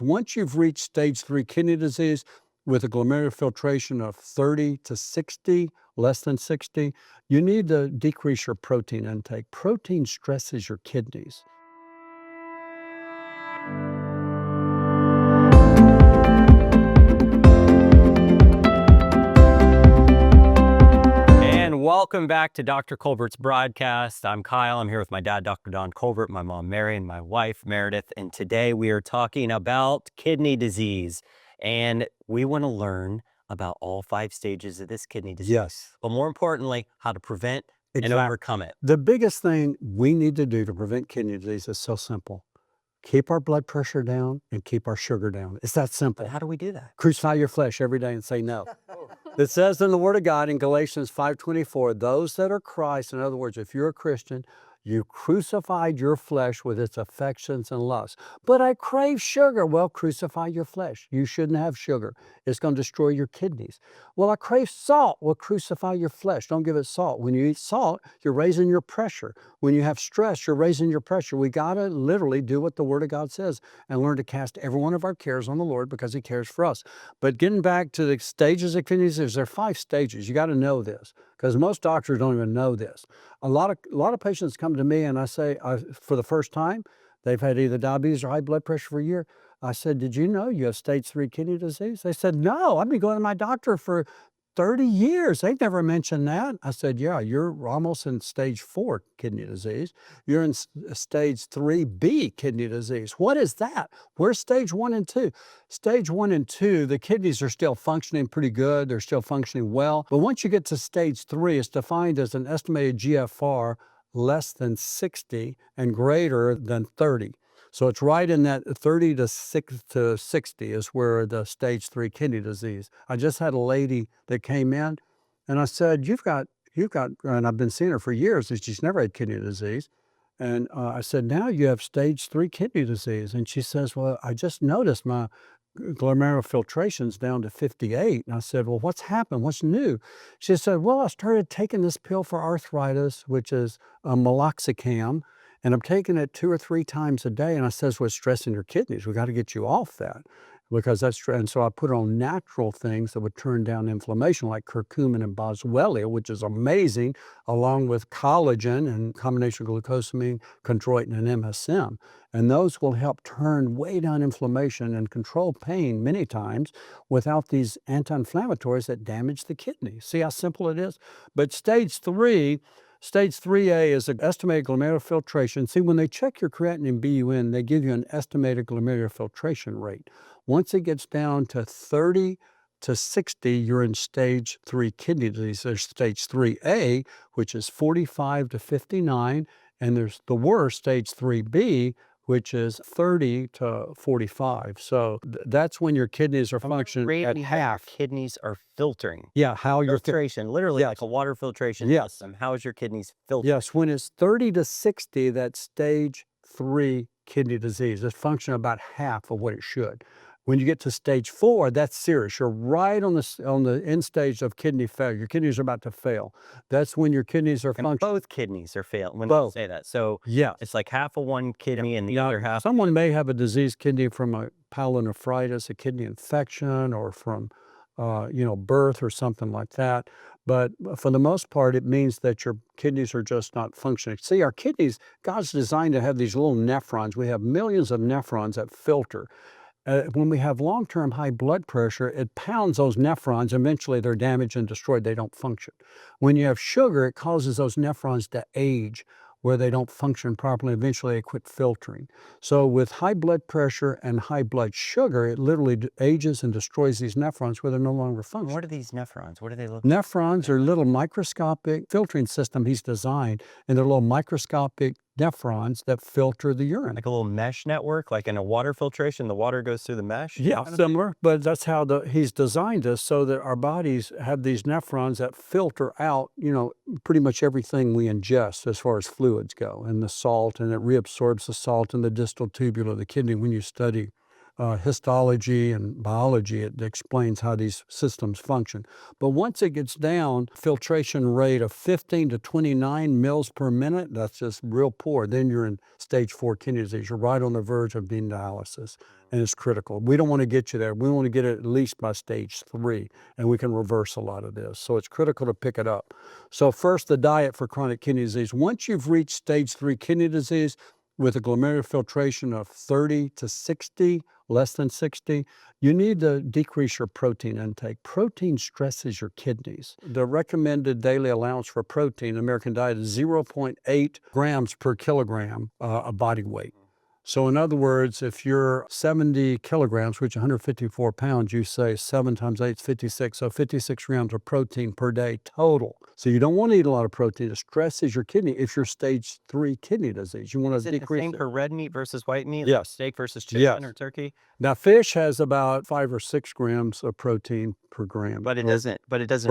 Once you've reached stage 3 kidney disease with a glomerular filtration of 30 to 60, less than 60, you need to decrease your protein intake. Protein stresses your kidneys. Welcome back to Dr. Colbert's broadcast. I'm Kyle. I'm here with my dad, Dr. Don Colbert, my mom, Mary, and my wife, Meredith. And today we are talking about kidney disease. And we want to learn about all 5 stages of this kidney disease. Yes. But more importantly, how to prevent and overcome it. The biggest thing we need to do to prevent kidney disease is so simple. Keep our blood pressure down and keep our sugar down. It's that simple. But how do we do that? Crucify your flesh every day and say no. It says in the Word of God in Galatians 5:24, those that are Christ, in other words, if you're a Christian, you crucified your flesh with its affections and lusts. But I crave sugar. Well, crucify your flesh. You shouldn't have sugar. It's going to destroy your kidneys. Well, I crave salt. Well, crucify your flesh. Don't give it salt. When you eat salt, you're raising your pressure. When you have stress, you're raising your pressure. We got to literally do what the Word of God says and learn to cast every one of our cares on the Lord because He cares for us. But getting back to the stages of kidney disease, there are 5 stages. You got to know this because most doctors don't even know this. A lot of patients come to me and I say, for the first time, they've had either diabetes or high blood pressure for a year. I said, did you know you have stage 3 kidney disease? They said, no, I've been going to my doctor for 30 years. They've never mentioned that. I said, yeah, you're almost in stage 4 kidney disease. You're in stage 3B kidney disease. What is that? Where's stage 1 and 2? Stage 1 and 2, the kidneys are still functioning pretty good. They're still functioning well. But once you get to stage 3, it's defined as an estimated GFR less than 60 and greater than 30. So it's right in that 30 to 60 is where the stage 3 kidney disease. I just had a lady that came in and I said, you've got, and I've been seeing her for years and she's never had kidney disease. And I said, now you have stage 3 kidney disease. And she says, well, I just noticed my glomerular filtration's down to 58. And I said, well, what's happened? What's new? She said, well, I started taking this pill for arthritis, which is meloxicam. And I'm taking it 2 or 3 times a day. And I says, well, it's stressing your kidneys. We got to get you off that because that's, and so I put on natural things that would turn down inflammation like curcumin and boswellia, which is amazing, along with collagen and combination of glucosamine, chondroitin, and MSM. And those will help turn way down inflammation and control pain many times without these anti-inflammatories that damage the kidney. See how simple it is? But stage 3, Stage 3A is an estimated glomerular filtration. See, when they check your creatinine BUN, they give you an estimated glomerular filtration rate. Once it gets down to 30 to 60, you're in stage 3 kidney disease. There's stage 3A, which is 45 to 59, and there's the worst, stage 3B, which is 30 to 45. So that's when your kidneys are functioning at half. Kidneys are filtering. Yeah, how your filtration, literally like a water filtration system. How is your kidneys filtering? Yes, when it's 30 to 60, that's stage 3 kidney disease. It's functioning about half of what it should. When you get to stage 4, that's serious. You're right on the end stage of kidney failure. Your kidneys are about to fail. That's when your kidneys are functioning. Both kidneys are failing when you say that. So yeah, it's like half of one kidney and the other half. Someone may have a diseased kidney from a pyelonephritis, a kidney infection, or from birth or something like that. But for the most part, it means that your kidneys are just not functioning. See, our kidneys, God's designed to have these little nephrons. We have millions of nephrons that filter. When we have long-term high blood pressure, it pounds those nephrons. Eventually, they're damaged and destroyed. They don't function. When you have sugar, it causes those nephrons to age, where they don't function properly. Eventually, they quit filtering. So with high blood pressure and high blood sugar, it literally ages and destroys these nephrons where they're no longer functioning. What are these nephrons? What do they look like? Nephrons are little microscopic filtering system He's designed, and they're little microscopic nephrons that filter the urine. Like a little mesh network, like in a water filtration, the water goes through the mesh? Yeah, similar, but that's how He's designed us so that our bodies have these nephrons that filter out, pretty much everything we ingest as far as fluids go, and the salt, and it reabsorbs the salt in the distal tubule of the kidney when you study histology and biology. It explains how these systems function. But once it gets down, filtration rate of 15 to 29 mils per minute, that's just real poor. Then you're in stage 4 kidney disease. You're right on the verge of being dialysis, and it's critical. We don't want to get you there. We want to get it at least by stage 3, and we can reverse a lot of this. So it's critical to pick it up. So first, the diet for chronic kidney disease. Once you've reached stage 3 kidney disease, with a glomerular filtration of 30 to 60, less than 60, you need to decrease your protein intake. Protein stresses your kidneys. The recommended daily allowance for protein in the American diet is 0.8 grams per kilogram of body weight. So in other words, if you're 70 kilograms, which is 154 pounds, you say 7 times 8 is 56, so 56 grams of protein per day total. So you don't want to eat a lot of protein. It stresses your kidney if you're stage 3 kidney disease. You want to decrease Same it. for red meat versus white meat? Yes. Like steak versus chicken Yes. or turkey? Now, fish has about 5 or 6 grams of protein per gram. But it doesn't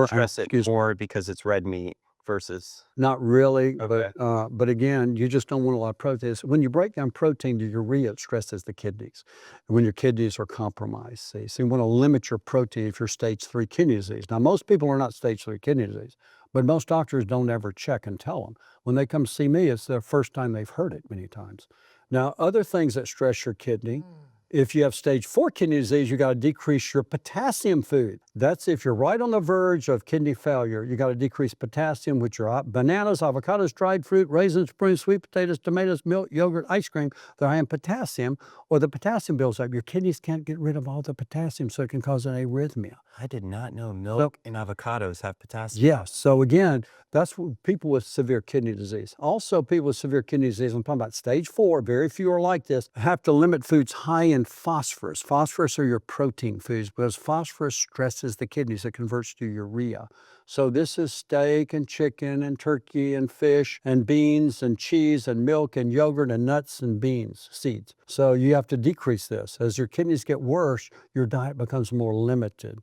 stress it more because it's red meat versus... Not really, Okay. but again, you just don't want a lot of protein. When you break down protein to urea, it stresses the kidneys. And when your kidneys are compromised, see? So you want to limit your protein if you're stage 3 kidney disease. Now, most people are not stage 3 kidney disease, but most doctors don't ever check and tell them. When they come see me, it's their first time they've heard it many times. Now, other things that stress your kidney, if you have stage 4 kidney disease, you got to decrease your potassium food. That's if you're right on the verge of kidney failure, you got to decrease potassium, which are bananas, avocados, dried fruit, raisins, prunes, sweet potatoes, tomatoes, milk, yogurt, ice cream. They're high in potassium, or the potassium builds up. Your kidneys can't get rid of all the potassium, so it can cause an arrhythmia. I did not know milk and avocados have potassium. Yeah, so again, that's what people with severe kidney disease. Also, people with severe kidney disease, I'm talking about stage 4, very few are like this, have to limit foods high in phosphorus. Phosphorus are your protein foods because phosphorus stresses the kidneys. It converts to urea. So this is steak and chicken and turkey and fish and beans and cheese and milk and yogurt and nuts and beans, seeds. So you have to decrease this. As your kidneys get worse, your diet becomes more limited.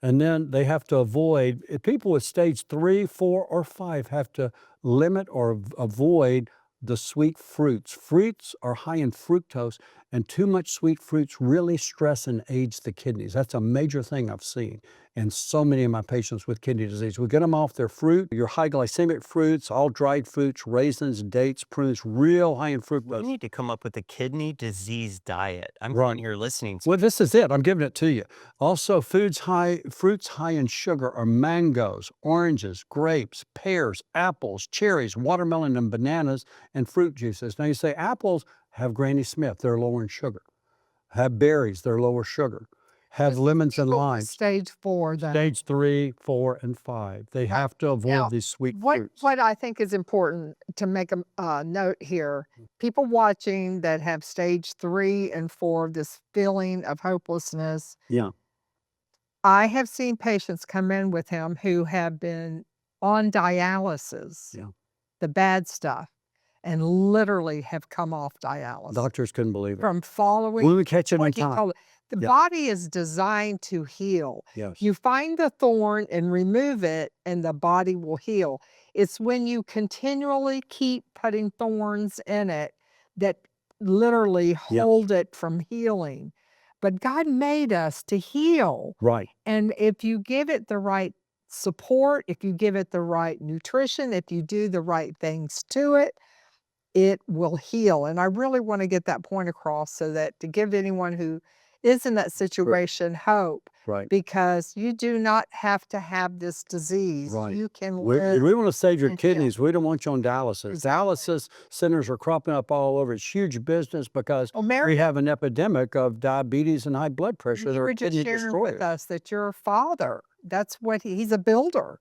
And then they have to avoid, people with stage 3, 4, or 5 have to limit or avoid the sweet fruits. Fruits are high in fructose, and too much sweet fruits really stress and age the kidneys. That's a major thing I've seen in so many of my patients with kidney disease. We get them off their fruit, your high glycemic fruits, all dried fruits, raisins, dates, prunes, real high in fructose. We need to come up with a kidney disease diet. I'm Right. sitting here listening. Well, this is it. I'm giving it to you. Also, fruits high in sugar are mangoes, oranges, grapes, pears, apples, cherries, watermelon, and bananas, and fruit juices. Now you say apples have Granny Smith, they're lower in sugar. Have berries, they're lower sugar. Have lemons and limes. Stage 4, then. Stage 3, 4, and 5. They have to avoid Now, these sweet fruits. What I think is important to make a note here, people watching that have stage 3 and 4, this feeling of hopelessness. Yeah. I have seen patients come in with him who have been on dialysis, Yeah. the bad stuff, and literally have come off dialysis Doctors couldn't believe it. from following When we catch it on what he time. called it. The Yeah. body is designed to heal. Yes. You find the thorn and remove it, and the body will heal. It's when you continually keep putting thorns in it that literally hold it from healing. But God made us to heal. Right. And if you give it the right support, if you give it the right nutrition, if you do the right things to it, it will heal. And I really want to get that point across so that to give anyone who is in that situation hope, Right. because you do not have to have this disease. Right. You can We live. want to save your and heal. kidneys. We don't want you on dialysis. Exactly. Dialysis centers are cropping up all over. It's huge business because Well, we Mary, have an epidemic of diabetes and high blood pressure that you are were just kidney sharing with destroyers. us that your father, that's what he's a builder,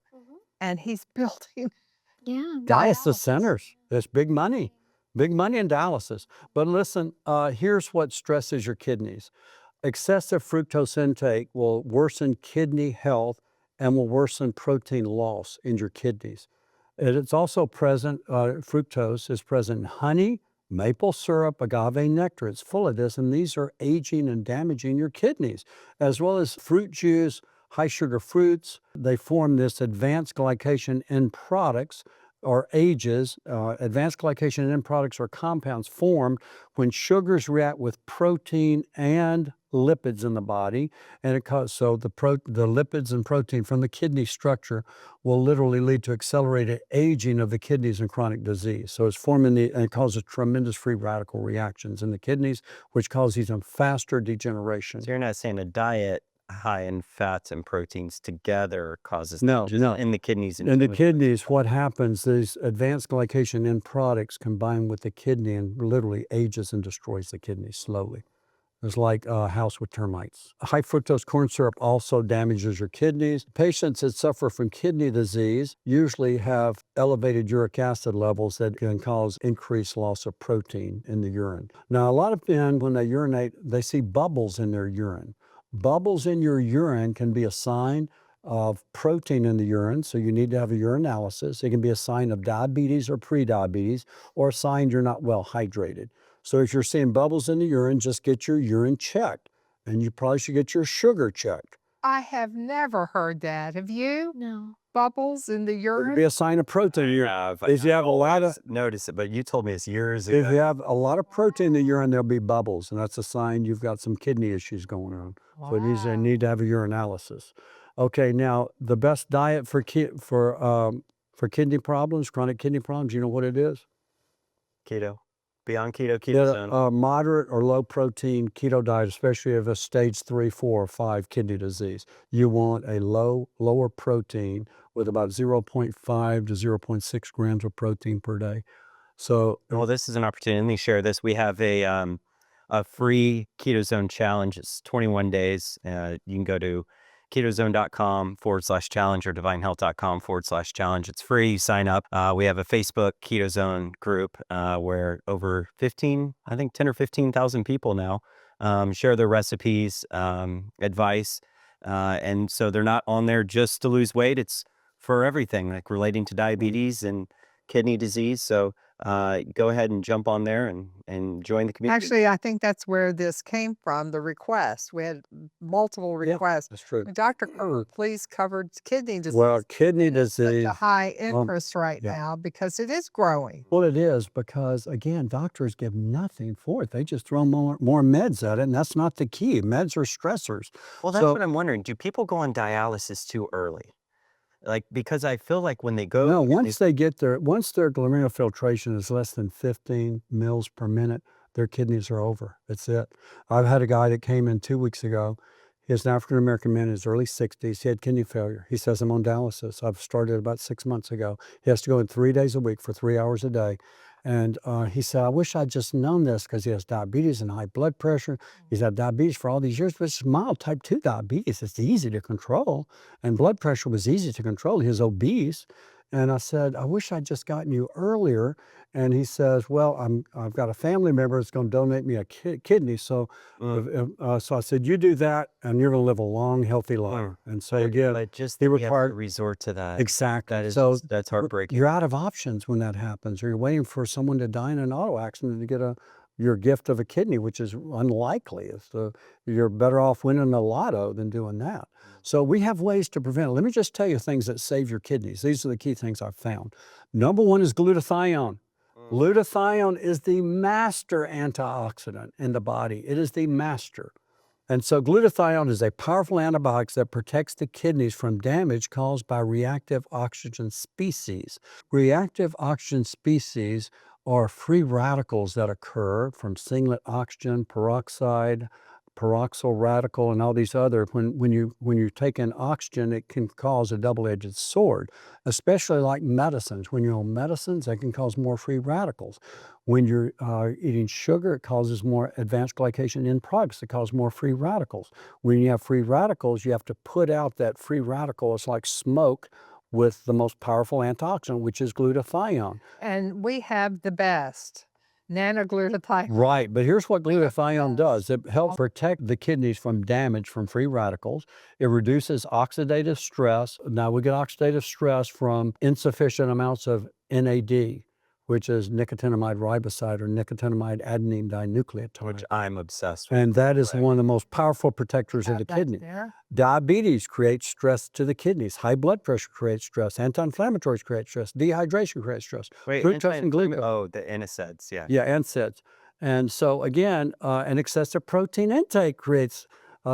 and he's building Yeah. Dialysis dialysis. centers. It's big money in dialysis. But listen, here's what stresses your kidneys. Excessive fructose intake will worsen kidney health and will worsen protein loss in your kidneys. And it's also present, fructose is present in honey, maple syrup, agave nectar. It's full of this, and these are aging and damaging your kidneys, as well as fruit juice, high sugar fruits. They form this advanced glycation end products or ages. Advanced glycation end products are compounds formed when sugars react with protein and lipids in the body, and so the lipids and protein from the kidney structure will literally lead to accelerated aging of the kidneys in chronic disease. So it's forming and it causes tremendous free radical reactions in the kidneys, which causes even faster degeneration. So you're not saying a diet high in fats and proteins together causes No, in the kidneys. In the kidneys, what happens is advanced glycation end products combine with the kidney and literally ages and destroys the kidney slowly. It's like a house with termites. High fructose corn syrup also damages your kidneys. Patients that suffer from kidney disease usually have elevated uric acid levels that can cause increased loss of protein in the urine. Now, a lot of men, when they urinate, they see bubbles in their urine. Bubbles in your urine can be a sign of protein in the urine, so you need to have a urinalysis. It can be a sign of diabetes or prediabetes, or a sign you're not well hydrated. So if you're seeing bubbles in the urine, just get your urine checked, and you probably should get your sugar checked. I have never heard that. Have you? No. Bubbles in the It urine? could be a sign of protein in the urine. If you have a lot of notice it, but you told me it's years ago. If you have a lot of protein in the urine, there'll be bubbles, and that's a sign you've got some kidney issues going on. So you need to have a urinalysis. Okay, now the best diet for kidney problems, chronic kidney problems, you know what it is? Keto. Beyond keto, ketone. Moderate or low protein keto diet, especially if it's stage 3, 4, or 5 kidney disease. You want a lower protein with about 0.5 to 0.6 grams of protein per day. So, well, this is an opportunity. Let me share this. We have a free Keto Zone challenge. It's 21 days. You can go to ketozone.com/challenge or divinehealth.com/challenge. It's free. You sign up. We have a Facebook Keto Zone group where over 10 or 15,000 people now share their recipes, advice. And so they're not on there just to lose weight. It's for everything, like relating to diabetes and kidney disease. So go ahead and jump on there and join the community. Actually, I think that's where this came from, the request. We had multiple requests. that's true. Dr. Colbert, please cover kidney disease. Well, kidney It's such disease. a high interest right now because it is growing. Well, it is because, again, doctors give nothing for it. They just throw more meds at it, and that's not the key. Meds are stressors. Well, that's what I'm wondering. Do people go on dialysis too early? Like, because I feel like when they go... No, once their glomerular filtration is less than 15 mils per minute, their kidneys are over. That's it. I've had a guy that came in 2 weeks ago. He's an African-American man in his early 60s. He had kidney failure. He says, I'm on dialysis. I've started about 6 months ago. He has to go in 3 days a week for 3 hours a day. And he said, I wish I'd just known this because he has diabetes and high blood pressure. He's had diabetes for all these years, but it's mild type 2 diabetes. It's easy to control. And blood pressure was easy to control. He was obese. And I said, I wish I'd just gotten you earlier. And he says, well, I've got a family member that's going to donate me a kidney. So, so I said, you do that, and you're going to live a long, healthy life. And so again, but just he we have required to resort to that. exactly. That is so that's heartbreaking. You're out of options when that happens, or you're waiting for someone to die in an auto accident to get your gift of a kidney, which is unlikely. You're better off winning the lotto than doing that. So we have ways to prevent it. Let me just tell you things that save your kidneys. These are the key things I've found. Number one is glutathione. Glutathione is the master antioxidant in the body. It is the master. And so glutathione is a powerful antibiotic that protects the kidneys from damage caused by reactive oxygen species. Reactive oxygen species are free radicals that occur from singlet oxygen, peroxide, peroxyl radical, and all these other. When you take in oxygen, it can cause a double-edged sword, especially like medicines. When you're on medicines, that can cause more free radicals. When you're eating sugar, it causes more advanced glycation end products that cause more free radicals. When you have free radicals, you have to put out that free radical. It's like smoke with the most powerful antioxidant, which is glutathione. And we have the best. Nanoglutathione. Right, but here's what glutathione does. It helps protect the kidneys from damage from free radicals. It reduces oxidative stress. Now, we get oxidative stress from insufficient amounts of NAD, which is nicotinamide riboside or nicotinamide adenine dinucleotide. Which I'm obsessed with. And that is one of the most powerful protectors of the kidney. Diabetes creates stress to the kidneys. High blood pressure creates stress. Anti-inflammatories create stress. Dehydration creates stress. Wait, Fructose and glucose. oh, the NSAIDs, yeah. Yeah, NSAIDs. And so again, an excessive protein intake creates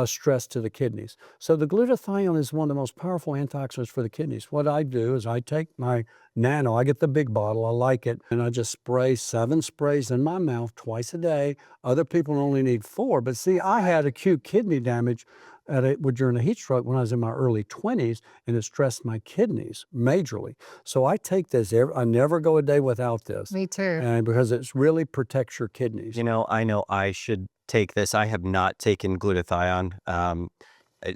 stress to the kidneys. So the glutathione is one of the most powerful antioxidants for the kidneys. What I do is I take my nano, I get the big bottle, I like it, and I just spray 7 sprays in my mouth twice a day. Other people only need 4. But see, I had acute kidney damage during a heat stroke when I was in my early 20s, and it stressed my kidneys majorly. So I take this, I never go a day without this. Me too. And because it really protects your kidneys. You know I should take this. I have not taken glutathione.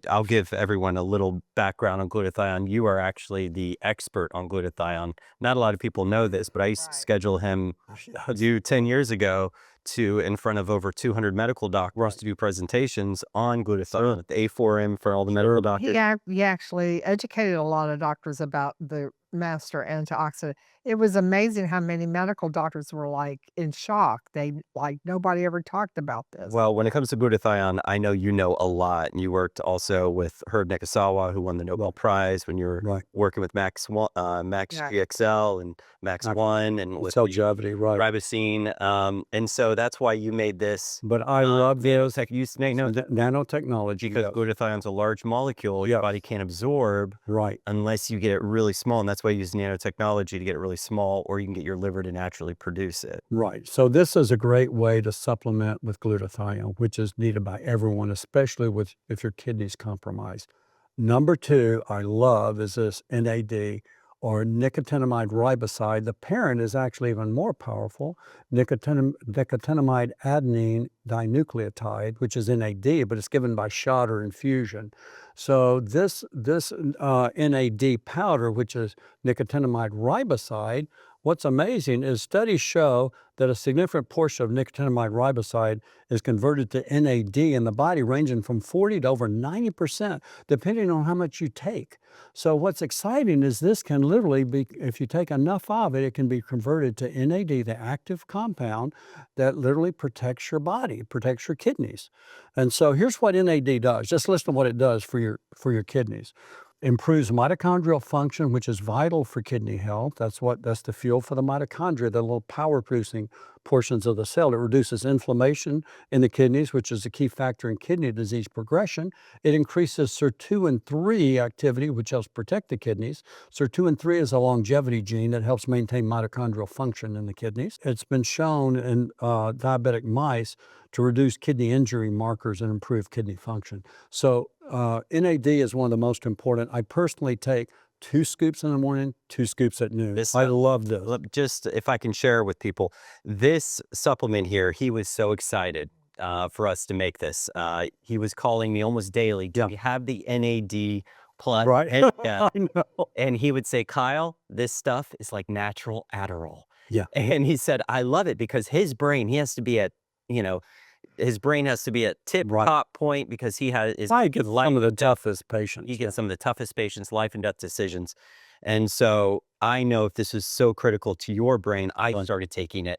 I'll give everyone a little background on glutathione. You are actually the expert on glutathione. Not a lot of people know this, but I used to schedule him 10 years ago in front of over 200 medical doctors to do presentations on glutathione, the A4M for all the medical doctors. He actually educated a lot of doctors about the master antioxidant. It was amazing how many medical doctors were like in shock. Nobody ever talked about this. Well, when it comes to glutathione, I know you know a lot. And you worked also with Herb Nikasawa, who won the Nobel Prize when you were working with Max GXL and Max One and with longevity, ribosine. And so that's why you made this. But I love those nanotechnology because glutathione's a large molecule your body can't absorb unless you get it really small. And that's why you use nanotechnology to get it really small, or you can get your liver to naturally produce it. Right. So this is a great way to supplement with glutathione, which is needed by everyone, especially if your kidney's compromised. Number 2 I love is this NAD or nicotinamide riboside. The parent is actually even more powerful, nicotinamide adenine dinucleotide, which is NAD, but it's given by shot or infusion. So this NAD powder, which is nicotinamide riboside, what's amazing is studies show that a significant portion of nicotinamide riboside is converted to NAD in the body, ranging from 40 to over 90%, depending on how much you take. So what's exciting is this can literally be, if you take enough of it, it can be converted to NAD, the active compound that literally protects your body, protects your kidneys. And so here's what NAD does. Just listen to what it does for your kidneys. Improves mitochondrial function, which is vital for kidney health. That's the fuel for the mitochondria, the little power-producing portions of the cell. It reduces inflammation in the kidneys, which is a key factor in kidney disease progression. It increases SIR2 and 3 activity, which helps protect the kidneys. SIR2 and 3 is a longevity gene that helps maintain mitochondrial function in the kidneys. It's been shown in diabetic mice to reduce kidney injury markers and improve kidney function. So NAD is one of the most important. I personally take 2 scoops in the morning, 2 scoops at noon. I love this. Just if I can share with people, this supplement here, he was so excited for us to make this. He was calling me almost daily. Do we have the NAD plus? Right. I know. And he would say, Kyle, this stuff is like natural Adderall. Yeah. And he said, I love it because his brain, he has to be at, his brain has to be at top point because he has I get some of the toughest patients. He gets some of the toughest patients, life and death decisions. And so I know if this is so critical to your brain, I started taking it.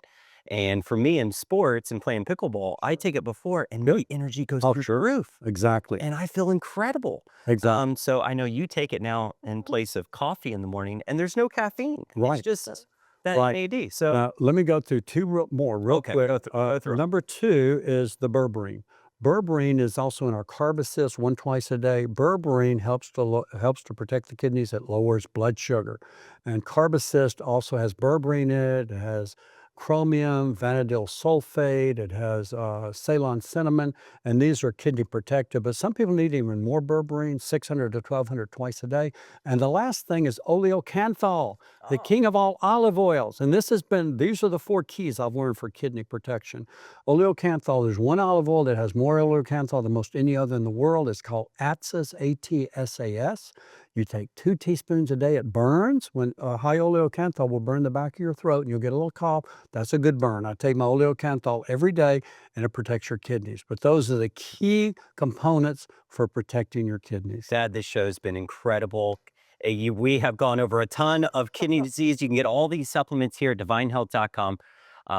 And for me in sports and playing pickleball, I take it before and my energy goes through the roof. Exactly. And I feel incredible. Exactly. So I know you take it now in place of coffee in the morning and there's no caffeine. Right. It's just that NAD. So now, let me go through 2 more real quick. Go through. Number 2 is the berberine. Berberine is also in our Carb Assist, 1 twice a day. Berberine helps to protect the kidneys. It lowers blood sugar. And Carb Assist also has berberine in it. It has chromium, vanadyl sulfate, it has Ceylon cinnamon, and these are kidney protective. But some people need even more berberine, 600 to 1200 twice a day. And the last thing is oleocanthol, the king of all olive oils. And these are the 4 keys I've learned for kidney protection. Oleocanthol, there's one olive oil that has more oleocanthol than most any other in the world. It's called Atsas, A-T-S-A-S. You take 2 teaspoons a day. It burns. When high oleocanthol will burn the back of your throat and you'll get a little cough. That's a good burn. I take my oleocanthol every day and it protects your kidneys. But those are the key components for protecting your kidneys. Dad, this show's been incredible. We have gone over a ton of kidney disease. You can get all these supplements here at divinehealth.com.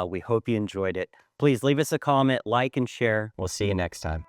We hope you enjoyed it. Please leave us a comment, like, and share. We'll see you next time.